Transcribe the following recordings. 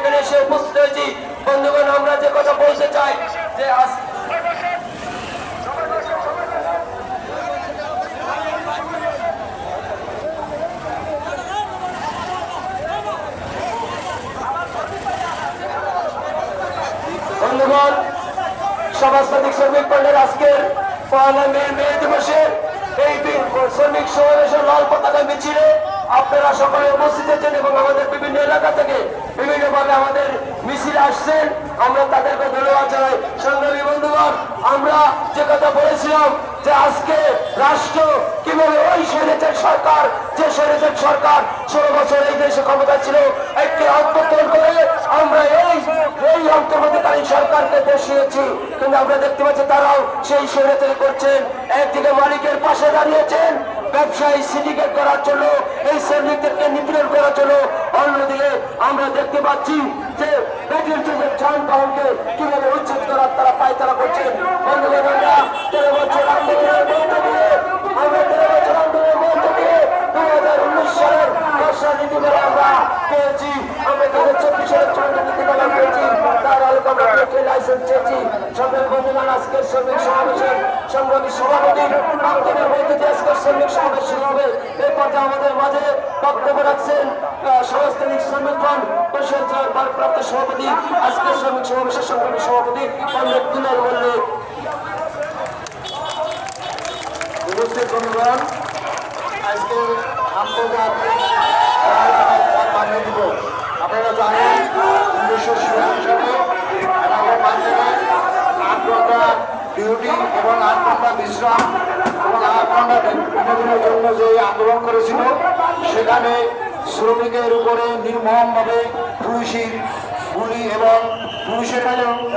এখানে এসে উপস্থিত হয়েছি। বন্ধুগণ, আমরা যে কথা বলতে চাই যে বন্ধুগণ, সমাজতান্ত্রিক শ্রমিক ফ্রন্টের আজকের 1 মে দিবসের এই শ্রমিক সমাবেশের লাল পতাকা মিছিলে আপনারা সকলে উপস্থিত হয়েছেন এবং আমাদের বিভিন্ন এলাকা থেকে বিভিন্নভাবে আমাদের মিছিল আসছেন। আমরা তাদেরকে ধন্যবাদ জানাই। সংগ্রামী বন্ধুগণ, আমরা যে কথা বলেছিলাম যে আজকে রাষ্ট্র কিভাবে ওই স্বৈরাচার সরকার, যে স্বৈরাচার সরকার 16 বছর এই দেশে ক্ষমতা ছিল, একটি অন্তর্বর্তীকালীন করে আমরা এই অন্তর্বর্তীকালীন সরকারকে বসিয়েছি, কিন্তু আমরা দেখতে পাচ্ছি তারাও সেই স্বৈরাচারী করছেন। একদিকে মালিকের পাশে দাঁড়িয়েছেন ব্যবসায়ী সিন্ডিকেট করার জন্য, এই শ্রমিকদেরকে নিপীড়ন করার জন্য। অন্যদিকে আমরা দেখতে পাচ্ছি যে ব্যাটির যুগের যানবাহনকে কিভাবে উচ্ছেদ করার তারা পায়তারা করছেন। বন্ধুগণ, আমরা 13 বছর আন্দোলনের মধ্য দিয়ে 2019 সালের বর্ষা নীতিমালা আমরা পেয়েছি। আমরা 2024 সালের চন্দ্র নীতিমালা পেয়েছি। তার আলোকে আমরা লাইসেন্স চেয়েছি। সংগ্রামী বন্ধুগণ, আজকের শ্রমিক সমাবেশের সংগ্রামী সভাপতি বক্তব্যের মধ্যে দিয়ে আজকের শ্রমিক সমাবেশ শুরু হবে। এই পর্যায়ে আমাদের মাঝে বক্তব্য রাখছেন সমাজতান্ত্রিক শ্রমিক ফ্রন্ট বরিশাল জেলার ভারপ্রাপ্ত সভাপতি, আজকের শ্রমিক সমাবেশের সংগ্রামী সভাপতি কমরেড দুলাল মল্লিক। উপস্থিত বন্ধুগণ, আজকের আন্তর্জাতিক দিবস আপনারা জানেন 1986 সালে আমাদের মাধ্যমে 8 ঘন্টা ডিউটি এবং 8 ঘন্টা বিশ্রাম এবং 8 ঘন্টা বিনোদনের জন্য যে আন্দোলন করেছিল, সেখানে শ্রমিকের উপরে নির্মমভাবে গুলি এবং পুলিশের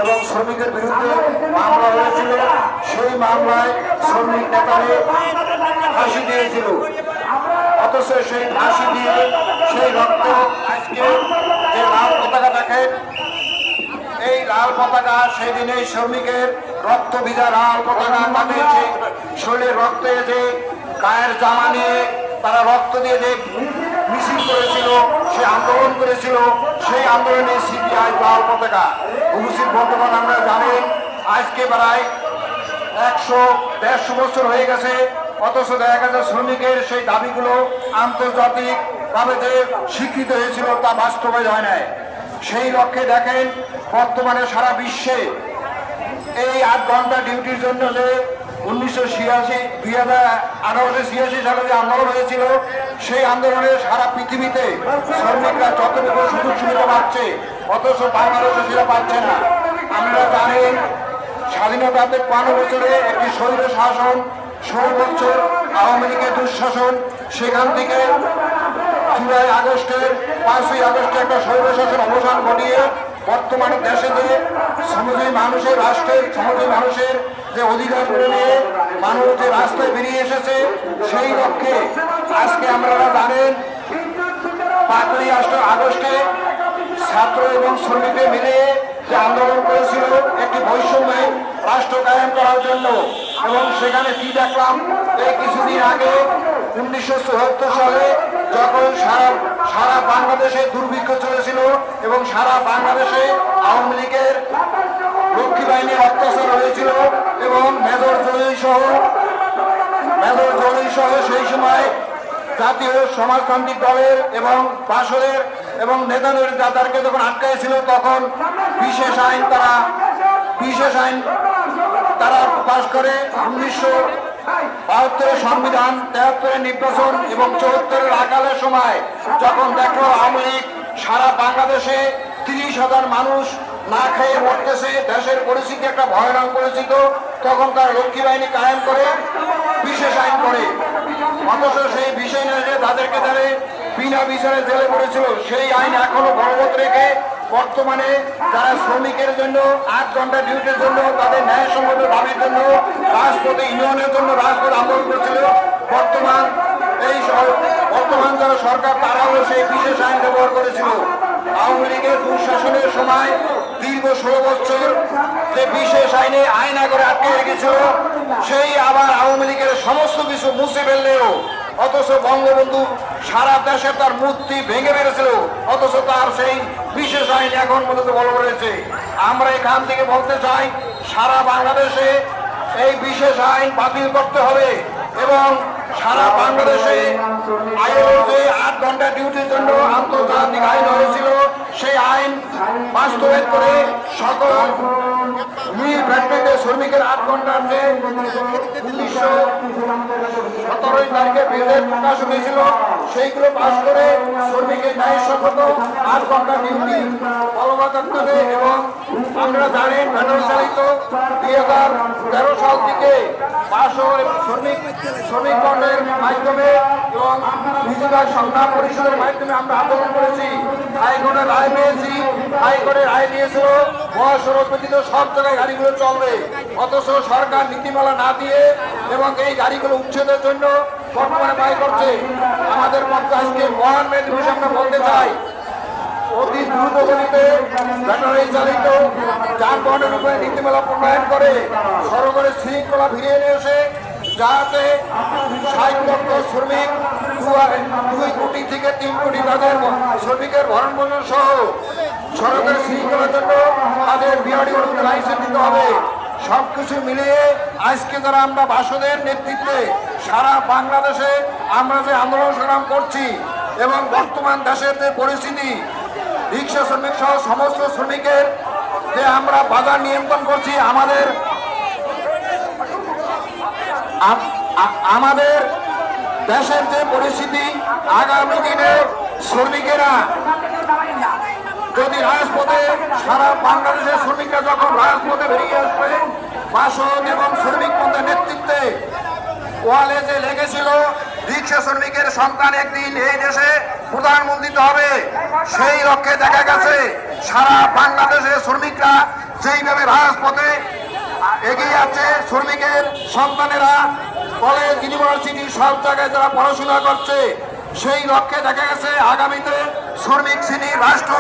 এবং শ্রমিকের বিরুদ্ধে মামলা হয়েছিল। সেই মামলায় শ্রমিক নেতারে ফাঁসি দিয়েছিল। অথচ সেই ফাঁসি দিয়ে সেই রক্ত আজকে যে লাল পতাকা দেখেন, এই লাল পতাকা সেই দিনে শ্রমিকের রক্ত ভিজা লাল পতাকা, তাদের সেই শরীরের রক্তে যে গায়ের জামা নিয়ে তারা রক্ত দিয়ে যে মিছিল করেছিল, সে আন্দোলন করেছিল, সেই আন্দোলনের সিপিআই লাল পতাকা। উপস্থিত বর্তমান আমরা জানেন আজকে প্রায় 100-150 বছর হয়ে গেছে, অথচ দেখা গেছে শ্রমিকের সেই দাবিগুলো আন্তর্জাতিক ভাবে যে স্বীকৃত হয়েছিল তা বাস্তবায়িত হয় নাই। সেই লক্ষ্যে দেখেন বর্তমানে সারা বিশ্বে এই 8 ঘন্টা ডিউটির জন্য যে 2086 সালে যে আন্দোলন হয়েছিল, সেই আন্দোলনে সারা পৃথিবীতে শ্রমিকরা যতটুকু সুযোগ সুবিধা পাচ্ছে, অথচ বাংলাদেশে সেটা পাচ্ছে না। আপনারা জানেন স্বাধীনতাতে 5 বছরে একটি স্বৈর শাসন, 16 বছর আওয়ামী লীগের দুঃশাসন, সেখান থেকে 5ই আগস্টে একটা স্বৈর শাসন অবসান ঘটিয়ে বর্তমানে দেশে যে শ্রমজীবী মানুষের শ্রমজীবী মানুষের যে অধিকার নিয়ে মানুষ যে রাস্তায় বেরিয়ে এসেছে, সেই লক্ষ্যে আজকে আপনারা জানেন 5ই আগস্টে ছাত্র এবং শ্রমিকদের মিলে যে আন্দোলন করেছিল একটি বৈষম্যহীন রাষ্ট্র কায়েম করার জন্য। এবং সেখানে কি দেখলাম, এই কিছুদিন আগে 1974 সালে যখন সারা বাংলাদেশে দুর্ভিক্ষ চলেছিল এবং সারা বাংলাদেশে আওয়ামী লীগের রক্ষী বাহিনীর অত্যাচার হয়েছিল এবং মেজর জলিল সহ সেই সময় জাতীয় সমাজতান্ত্রিক দলের এবং বাসদের এবং নেতাদের যাদেরকে যখন আটকাইছিল, তখন বিশেষ আইন তারা পাশ করে 1972 সংবিধান, 73 নির্বাচন এবং 74 আকালের সময় যখন দেখলো আওয়ামী লীগ সারা বাংলাদেশে 30,000 মানুষ না খেয়ে মরতেছে, দেশের পরিস্থিতি একটা ভয়ানক পরিস্থিতি, তখন তার রক্ষী বাহিনী কায়েম করে বিশেষ আইন করে। অথচ সেই বিশেষ আইনে তাদেরকে তারা বিনা বিচারে জেলে পড়েছিল। সেই আইন এখনো বলবৎ রেখে বর্তমানে যারা শ্রমিকের জন্য 8 ঘন্টা ডিউটির জন্য তাদের ন্যায়সঙ্গত দাবির জন্য রাজপথে ইউনিয়নের জন্য রাজপথ আন্দোলন করছিল, বর্তমান যারা সরকার তারাও সেই বিশেষ আইন ব্যবহার করেছিল। আওয়ামী লীগের দুঃশাসনের সময় দীর্ঘ 16 বছর যে বিশেষ আইনা করে আটকে রেখেছিল, সেই আবার আওয়ামী লীগের সমস্ত কিছু মুছে ফেললেও অথচ বঙ্গবন্ধু সারা দেশে তার মূর্তি ভেঙে বেড়েছিল, অথচ তার সেই বিশেষ আইন আইন এখন মূলত বলা রয়েছে। আমরা এখান থেকে বলতে চাই সারা বাংলাদেশে এই বিশেষ আইন বাতিল করতে হবে এবং সারা বাংলাদেশে আইএলও যে 8 ঘন্টা ডিউটির জন্য আন্তর্জাতিক আইন হয়েছিল সেই আইন বাস্তবায়ন করে সকল মিল ফ্যাক্টরিতে শ্রমিকের 8 ঘন্টার যে 1917 তারিখে বিলের প্রকাশ হয়েছিল সেইগুলো পাশ করে শ্রমিকের ন্যায়সঙ্গত 8 ঘন্টা ডিউটি বলবৎ করতে হবে। এবং আপনারা জানেন ফেডারেল চালিত 2013 সাল থেকে 500 শ্রমিক বন্ধের মাধ্যমে এবং নিজেদের সংগ্রাম পরিষদের মাধ্যমে আমরা আন্দোলন করেছি। হাইকোর্টের রায় পেয়েছি, হাইকোর্টের রায় দিয়েছিল মহাসড়ক ব্যতীত সব জায়গায় গাড়িগুলো চলবে, অথচ সরকার নীতিমালা না দিয়ে এবং এই গাড়িগুলো উচ্ছেদের জন্য বর্তমানে ব্যয় করছে। আমাদের পক্ষে আজকে মহান মে দিবসে আমরা বলতে চাই অতি দ্রুত গতিতে ব্যাটারি চালিত যানবাহনের উপরে নীতিমালা প্রণয়ন করে সড়কের শৃঙ্খলা ফিরিয়ে নিয়ে এসে যাতে 60 লক্ষ শ্রমিক 2 কোটি থেকে 3 কোটি তাদের শ্রমিকের ভরণ পোষণ সহ সড়কের শৃঙ্খলার জন্য তাদের বিআরডি লাইসেন্স দিতে হবে। সবকিছু মিলিয়ে আজকে যারা আমরা বাসদের নেতৃত্বে সারা বাংলাদেশে আমরা যে আন্দোলন সংগ্রাম করছি এবং বর্তমান দেশের যে পরিস্থিতি রিক্সা শ্রমিক সহ সমস্ত শ্রমিকের যে আমরা বাজার নিয়ন্ত্রণ করছি, আমাদের দেশের যে পরিস্থিতি আগামী দিনে শ্রমিকেরা যদি রাজপথে সারা বাংলাদেশের শ্রমিকরা যখন রাজপথে বেরিয়ে আসবে বাসদ এবং শ্রমিক পন্থার নেতৃত্বে ওয়ালে যে লেগেছিল রিক্সা শ্রমিকের সন্তান একদিন এই দেশে প্রধানমন্ত্রী হবে, সেই লক্ষ্যে দেখা গেছে সারা বাংলাদেশের শ্রমিকরা যেইভাবে রাজপথে এগিয়ে আছে, শ্রমিকের সন্তানেরা কলেজ ইউনিভার্সিটি সব জায়গায় যারা পড়াশোনা করছে সেই লক্ষ্যে দেখা গেছে আগামীতে শ্রমিক শ্রেণী রাষ্ট্র